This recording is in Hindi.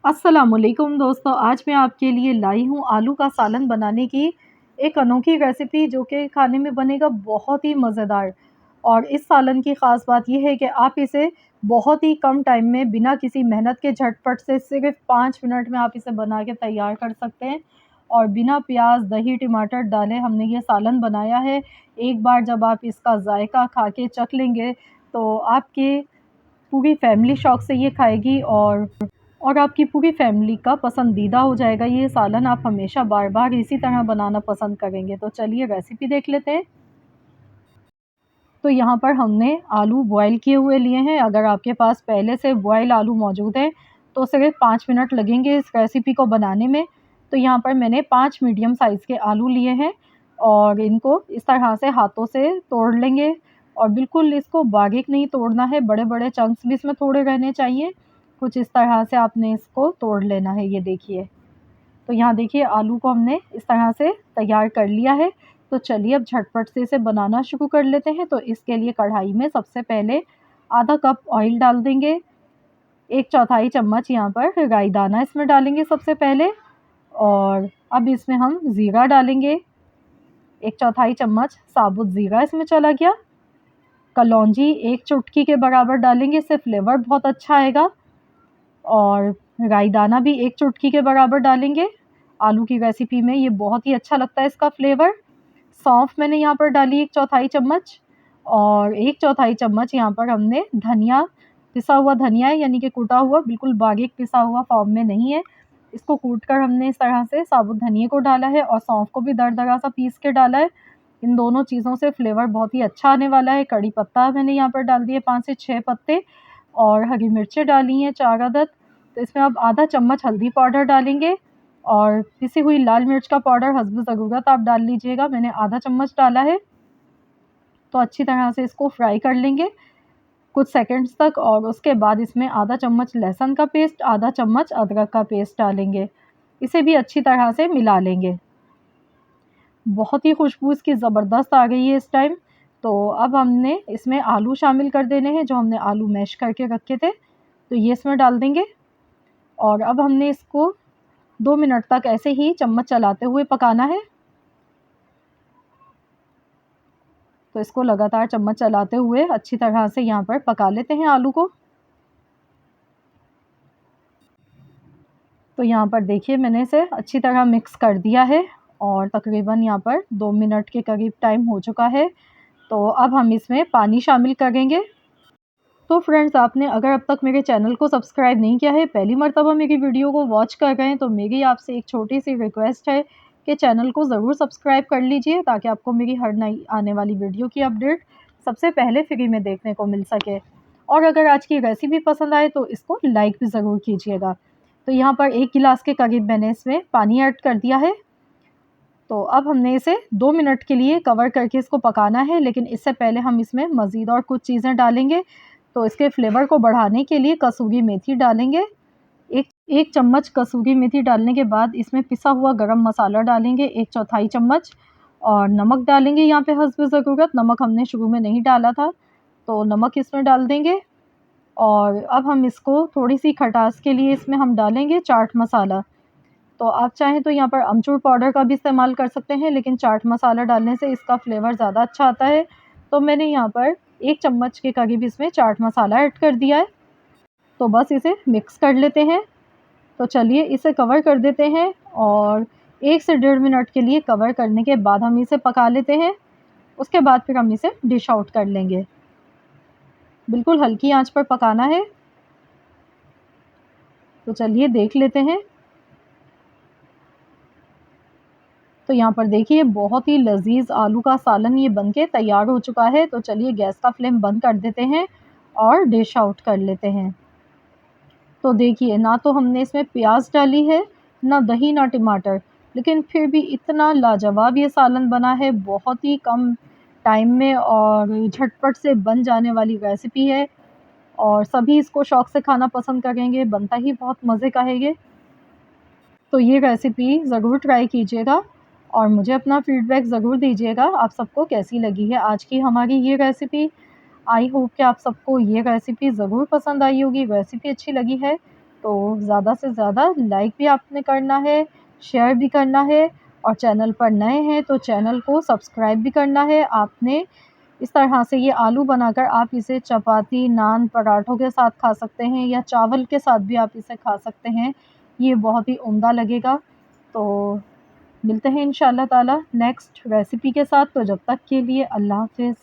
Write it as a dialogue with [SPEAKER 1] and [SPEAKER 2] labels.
[SPEAKER 1] अस्सलामुअलैकुम दोस्तों, आज मैं आपके लिए लाई हूँ आलू का सालन बनाने की एक अनोखी रेसिपी जो कि खाने में बनेगा बहुत ही मज़ेदार। और इस सालन की ख़ास बात ये है कि आप इसे बहुत ही कम टाइम में बिना किसी मेहनत के झटपट से सिर्फ़ 5 मिनट में आप इसे बना के तैयार कर सकते हैं। और बिना प्याज, दही, टमाटर डाले हमने ये सालन बनाया है। एक बार जब आप इसका ज़ायक़ा खा के चख लेंगे तो आपकी पूरी फ़ैमिली शौक़ से ये खाएगी और आपकी पूरी फैमिली का पसंदीदा हो जाएगा ये सालन, आप हमेशा बार-बार इसी तरह बनाना पसंद करेंगे। तो चलिए रेसिपी देख लेते हैं। तो यहाँ पर हमने आलू बॉयल किए हुए लिए हैं, अगर आपके पास पहले से बॉयल आलू मौजूद हैं, तो सिर्फ़ 5 मिनट लगेंगे इस रेसिपी को बनाने में। तो यहाँ पर मैंने 5 मीडियम साइज़ के आलू लिए हैं और इनको इस तरह से हाथों से तोड़ लेंगे और बिल्कुल इसको बारीक नहीं तोड़ना है, बड़े-बड़े चंक्स भी इसमें थोड़े रहने चाहिए। कुछ इस तरह से आपने इसको तोड़ लेना है, ये देखिए। तो यहाँ देखिए आलू को हमने इस तरह से तैयार कर लिया है। तो चलिए अब झटपट से इसे बनाना शुरू कर लेते हैं। तो इसके लिए कढ़ाई में सबसे पहले आधा कप ऑयल डाल देंगे। 1 चौथाई चम्मच यहाँ पर राई दाना इसमें डालेंगे सबसे पहले और अब इसमें हम ज़ीरा डालेंगे। 1 चौथाई चम्मच साबुत ज़ीरा इसमें चला गया। कलौंजी 1 चुटकी के बराबर डालेंगे, इससे फ्लेवर बहुत अच्छा आएगा। और राई दाना भी 1 चुटकी के बराबर डालेंगे। आलू की रेसिपी में ये बहुत ही अच्छा लगता है इसका फ्लेवर। सौंफ मैंने यहाँ पर डाली 1 चौथाई चम्मच और 1 चौथाई चम्मच यहाँ पर हमने धनिया, पिसा हुआ धनिया है यानी कि कूटा हुआ, बिल्कुल बारीक पिसा हुआ फॉर्म में नहीं है। इसको कूट कर हमने इस तरह से साबुत धनिये को डाला है और सौंफ को भी दरदरा सा पीस के डाला है। इन दोनों चीज़ों से फ्लेवर बहुत ही अच्छा आने वाला है। कड़ी पत्ता मैंने यहाँ पर डाल दिए 5 से 6 पत्ते और हरी मिर्चें डाली हैं 4 अदद। तो इसमें अब आधा चम्मच हल्दी पाउडर डालेंगे और पिसी हुई लाल मिर्च का पाउडर हस्ब ज़रूरत आप डाल लीजिएगा, मैंने आधा चम्मच डाला है। तो अच्छी तरह से इसको फ्राई कर लेंगे कुछ सेकंड्स तक और उसके बाद इसमें आधा चम्मच लहसुन का पेस्ट, आधा चम्मच अदरक का पेस्ट डालेंगे। इसे भी अच्छी तरह से मिला लेंगे। बहुत ही खुशबू इसकी ज़बरदस्त आ गई है इस टाइम। तो अब हमने इसमें आलू शामिल कर देने हैं, जो हमने आलू मैश करके रखे थे। तो ये इसमें डाल देंगे और अब हमने इसको 2 मिनट तक ऐसे ही चम्मच चलाते हुए पकाना है। तो इसको लगातार चम्मच चलाते हुए अच्छी तरह से यहाँ पर पका लेते हैं आलू को। तो यहाँ पर देखिए मैंने इसे अच्छी तरह मिक्स कर दिया है और तकरीबन यहाँ पर 2 मिनट के करीब टाइम हो चुका है। तो अब हम इसमें पानी शामिल करेंगे। तो फ्रेंड्स, आपने अगर अब तक मेरे चैनल को सब्सक्राइब नहीं किया है, पहली मर्तबा मेरी वीडियो को वॉच कर रहे हैं, तो मेरी आपसे एक छोटी-सी रिक्वेस्ट है कि चैनल को ज़रूर सब्सक्राइब कर लीजिए ताकि आपको मेरी हर नई आने वाली वीडियो की अपडेट सबसे पहले फ्री में देखने को मिल सके। और अगर आज की रेसिपी पसंद आए तो इसको लाइक भी ज़रूर कीजिएगा। तो यहाँ पर 1 गिलास के करीब मैंने इसमें पानी ऐड कर दिया है। तो अब हमने इसे 2 मिनट के लिए कवर करके इसको पकाना है, लेकिन इससे पहले हम इसमें मज़ीद और कुछ चीज़ें डालेंगे। तो इसके फ्लेवर को बढ़ाने के लिए कसूरी मेथी डालेंगे। एक चम्मच कसूरी मेथी डालने के बाद इसमें पिसा हुआ गरम मसाला डालेंगे 1 चौथाई चम्मच और नमक डालेंगे यहाँ पे हस्ब ज़रूरत। नमक हमने शुरू में नहीं डाला था, तो नमक इसमें डाल देंगे। और अब हम इसको थोड़ी-सी खटास के लिए इसमें हम डालेंगे चाट मसाला। तो आप चाहें तो यहाँ पर अमचूर पाउडर का भी इस्तेमाल कर सकते हैं, लेकिन चाट मसाला डालने से इसका फ्लेवर ज़्यादा अच्छा आता है। तो मैंने यहाँ पर 1 चम्मच के करीब इसमें चाट मसाला ऐड कर दिया है। तो बस इसे मिक्स कर लेते हैं। तो चलिए इसे कवर कर देते हैं और 1 से 1.5 मिनट के लिए कवर करने के बाद हम इसे पका लेते हैं। उसके बाद फिर हम इसे डिश आउट कर लेंगे। बिल्कुल हल्की आंच पर पकाना है। तो चलिए देख लेते हैं। तो यहाँ पर देखिए बहुत ही लज़ीज़ आलू का सालन ये बनके तैयार हो चुका है। तो चलिए गैस का फ्लेम बंद कर देते हैं और डिश आउट कर लेते हैं। तो देखिए ना तो हमने इसमें प्याज डाली है, ना दही, ना टमाटर, लेकिन फिर भी इतना लाजवाब ये सालन बना है। बहुत ही कम टाइम में और झटपट से बन जाने वाली रेसिपी है और सभी इसको शौक़ से खाना पसंद करेंगे, बनता ही बहुत मज़े का है ये। तो ये रेसिपी ज़रूर ट्राई कीजिएगा और मुझे अपना फ़ीडबैक ज़रूर दीजिएगा, आप सबको कैसी लगी है आज की हमारी ये रेसिपी। आई होप कि आप सबको ये रेसिपी ज़रूर पसंद आई होगी। रेसिपी अच्छी लगी है तो ज़्यादा से ज़्यादा लाइक भी आपने करना है, शेयर भी करना है और चैनल पर नए हैं तो चैनल को सब्सक्राइब भी करना है। आपने इस तरह से ये आलू बनाकर आप इसे चपाती, नान, पराठों के साथ खा सकते हैं या चावल के साथ भी आप इसे खा सकते हैं। ये बहुत ही उम्दा लगेगा। तो मिलते हैं इंशाअल्लाह ताला नेक्स्ट रेसिपी के साथ, तो जब तक के लिए अल्लाह हाफ़िज़।